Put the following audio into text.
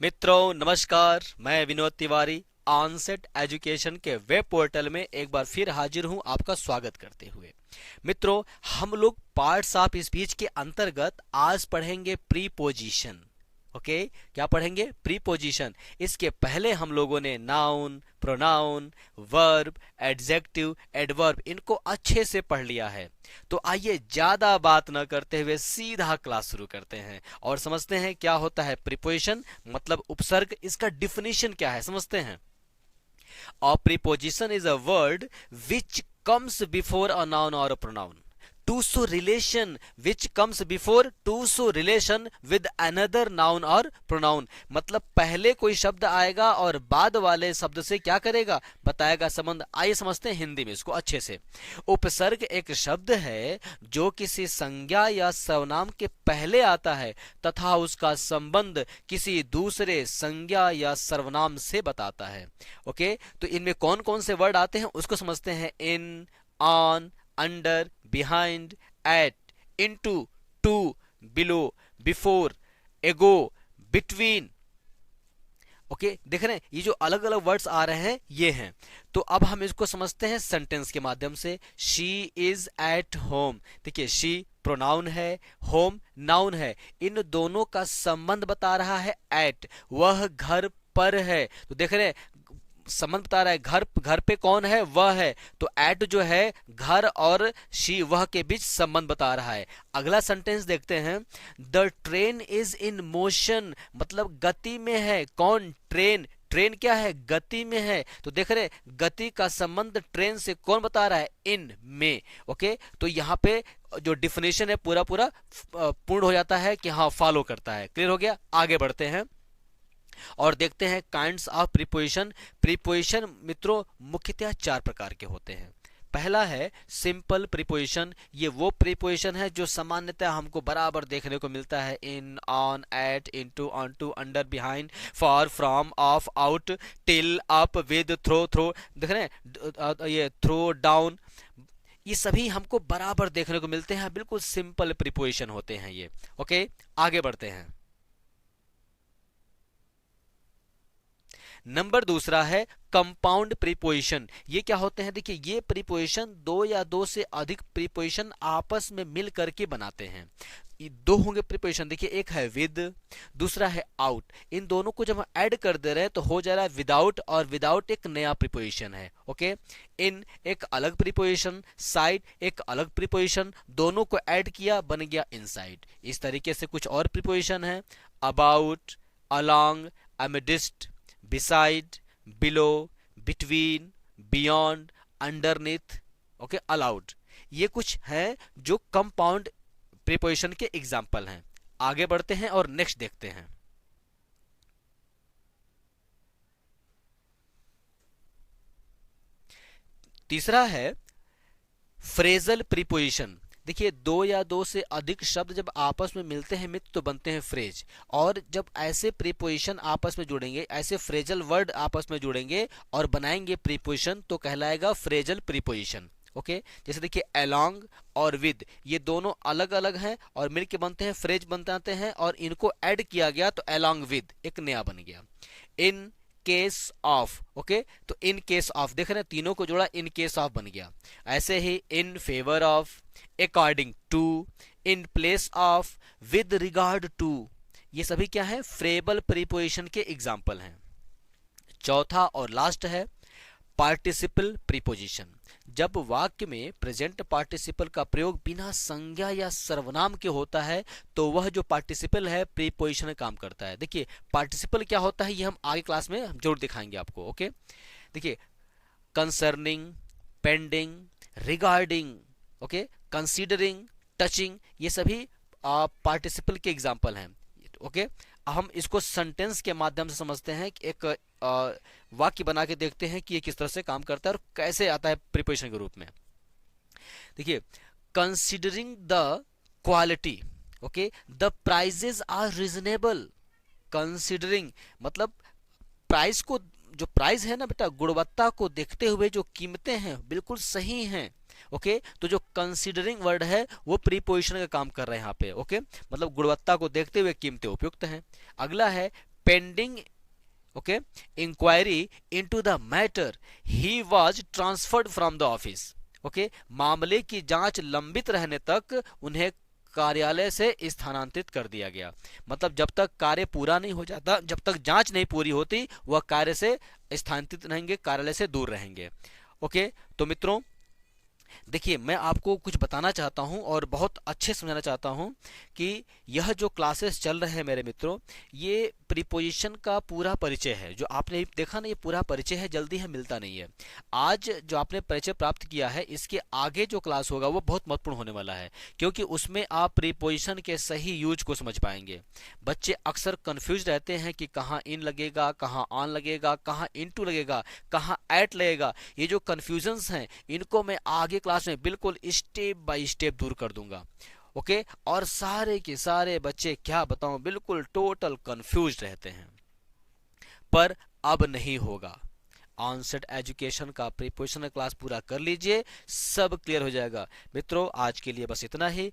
मित्रों नमस्कार, मैं विनोद तिवारी ऑनसेट एजुकेशन के वेब पोर्टल में एक बार फिर हाजिर हूं आपका स्वागत करते हुए। मित्रों, हम लोग पार्ट्स ऑफ स्पीच के अंतर्गत आज पढ़ेंगे प्रीपोजिशन। ओके, क्या पढ़ेंगे? प्रीपोजिशन। इसके पहले हम लोगों ने noun, pronoun, verb, adjective, adverb इनको अच्छे से पढ़ लिया है। तो आइए ज्यादा बात न करते हुए सीधा क्लास शुरू करते हैं और समझते हैं क्या होता है प्रीपोजिशन, मतलब उपसर्ग। इसका डिफिनीशन क्या है समझते हैं। A preposition is a word which comes before a noun or a pronoun to show relation, which comes before to show relation with another noun or pronoun। मतलब पहले कोई शब्द आएगा और बाद वाले शब्द से क्या करेगा, बताएगा संबंध। आइए समझते हैं हिंदी में इसको अच्छे से। उपसर्ग एक शब्द है जो किसी संज्ञा या सर्वनाम के पहले आता है तथा उसका संबंध किसी दूसरे संज्ञा या सर्वनाम से बताता है। ओके, तो इनमें कौन कौन से वर्ड आते हैं उसको समझते हैं। In, on, under, behind, at, into, to, below, before, ago, between. Okay, देख रहे हैं ये जो अलग अलग वर्ड्स आ रहे हैं ये हैं। तो अब हम इसको समझते हैं सेंटेंस के माध्यम से। She is at home. देखिए, शी प्रोनाउन है, होम नाउन है, इन दोनों का संबंध बता रहा है एट, वह घर पर है। तो देख रहे हैं संबंध बता रहा है, घर पे कौन है, वह है। तो एट जो है घर और शी वह के बीच संबंध बता रहा है। अगला सेंटेंस देखते हैं। The train is in motion, मतलब गति में है। कौन? ट्रेन। ट्रेन क्या है? गति में है। तो देख रहे गति का संबंध ट्रेन से कौन बता रहा है? इन में। ओके, तो यहाँ पे जो डिफिनेशन है पूरा पूरा पूर्ण हो जाता है कि हाँ फॉलो करता है। क्लियर हो गया? आगे बढ़ते हैं और देखते हैं काइंड्स ऑफ प्रीपोजिशन। प्रीपोजिशन मित्रों मुख्यतः चार प्रकार के होते हैं। पहला है सिंपल प्रीपोजिशन। ये वो प्रीपोजिशन है जो सामान्यतः हमको बराबर देखने को मिलता है। In, on, at, into, onto, under, behind, for, from, of, out, till, up, with, through देख रहे हैं, ये थ्रो, डाउन, ये सभी हमको बराबर देखने को मिलते हैं। बिल्कुल सिंपल प्रीपोजिशन होते हैं ये। ओके, आगे बढ़ते हैं। नंबर दूसरा है कंपाउंड प्रीपोजिशन। ये क्या होते हैं? देखिए, ये प्रीपोजिशन दो या दो से अधिक प्रीपोजिशन आपस में मिल करके बनाते हैं। ये दो होंगे प्रीपोजिशन। देखिए, एक है विद, दूसरा है आउट। इन दोनों को जब हम ऐड कर दे रहे हैं तो हो जा रहा है विदाउट, और विदाउट एक नया प्रीपोजिशन है। ओके, इन एक अलग प्रीपोजिशन, साइड एक अलग प्रीपोजिशन, दोनों को ऐड किया बन गया इनसाइड। इस तरीके से कुछ और प्रीपोजिशन है। About, along, amidst, beside, below, between, beyond, underneath, okay, allowed। ये कुछ है जो कंपाउंड प्रीपोजिशन के एग्जाम्पल हैं। आगे बढ़ते हैं और नेक्स्ट देखते हैं। तीसरा है फ्रेजल प्रीपोजिशन। देखिए, दो या दो से अधिक शब्द जब आपस में मिलते हैं मित्र तो बनते हैं फ्रेज। और जब ऐसे प्रीपोजिशन आपस में जुड़ेंगे, ऐसे फ्रेजल वर्ड आपस में जुड़ेंगे और बनाएंगे प्रीपोजिशन तो कहलाएगा फ्रेजल प्रीपोजिशन। ओके, जैसे देखिए अलोंग और विद, ये दोनों अलग अलग हैं और मिलके बनते हैं फ्रेज बनाते हैं, और इनको ऐड किया गया तो अलोंग विद एक नया बन गया। इन केस ऑफ, ओके, तो इन केस ऑफ देख रहे हैं तीनों को जोड़ा, इन केस ऑफ बन गया। ऐसे ही in favour of, according to, in place of, with regard to, ये सभी क्या है? फ्रेबल प्रीपोजिशन के एग्जाम्पल हैं। चौथा और लास्ट है पार्टिसिपल प्रीपोजिशन। जब वाक्य में प्रेजेंट पार्टिसिपल का प्रयोग बिना संज्ञा या सर्वनाम के होता है तो वह जो पार्टिसिपल है प्रीपोजिशन का काम करता है। देखिए, पार्टिसिपल क्या होता है ये हम आगे क्लास में जरूर दिखाएंगे आपको। ओके, देखिए, concerning, pending, regarding, okay, considering, touching, ये सभी पार्टिसिपल के एग्जाम्पल हैं। ओके, हम इसको सेंटेंस के माध्यम से समझते हैं कि एक वाक्य बना के देखते हैं कि ये किस तरह से काम करता है और कैसे आता है प्रीपोजिशन के रूप में। देखिए, considering the quality, okay, the prices are reasonable. Considering मतलब प्राइस को, जो प्राइस है ना बेटा, गुणवत्ता को देखते हुए जो कीमतें हैं बिल्कुल सही हैं। ओके, तो जो कंसीडरिंग वर्ड है वो प्रीपोजिशन का काम कर रहा है यहाँ पे। ओके, मतलब गुणवत्ता को देखते हुए कीमतें उपयुक्त हैं। अगला है pending okay inquiry into the matter he was transferred from the office. Okay, मामले की जांच लंबित रहने तक उन्हें कार्यालय से स्थानांतरित कर दिया गया। मतलब जब तक कार्य पूरा नहीं हो जाता, जब तक जांच नहीं पूरी होती, वह कार्य से स्थानांतरित रहेंगे, कार्यालय से दूर रहेंगे। ओके, तो मित्रों देखिए, मैं आपको कुछ बताना चाहता हूं और बहुत अच्छे समझाना चाहता हूं कि यह जो क्लासेस चल रहे हैं मेरे मित्रों, ये प्रीपोजिशन का पूरा परिचय है। जो आपने देखा ना, ये पूरा परिचय है, जल्दी है मिलता नहीं है। आज जो आपने परिचय प्राप्त किया है, इसके आगे जो क्लास होगा वो बहुत महत्वपूर्ण होने वाला है, क्योंकि उसमें आप प्रीपोजिशन के सही यूज को समझ पाएंगे। बच्चे अक्सर कंफ्यूज रहते हैं कि कहाँ इन लगेगा, कहाँ ऑन लगेगा, कहाँ इनटू लगेगा, कहाँ एट लगेगा। ये जो कंफ्यूजन्स हैं, इनको मैं आगे क्लास में बिल्कुल स्टेप बाय स्टेप दूर कर दूंगा। ओके, और सारे के सारे बच्चे क्या बताऊं, बिल्कुल टोटल कंफ्यूज रहते हैं, पर अब नहीं होगा। ऑनसेट एजुकेशन का प्रीपोजिशन क्लास पूरा कर लीजिए, सब क्लियर हो जाएगा। मित्रों आज के लिए बस इतना ही।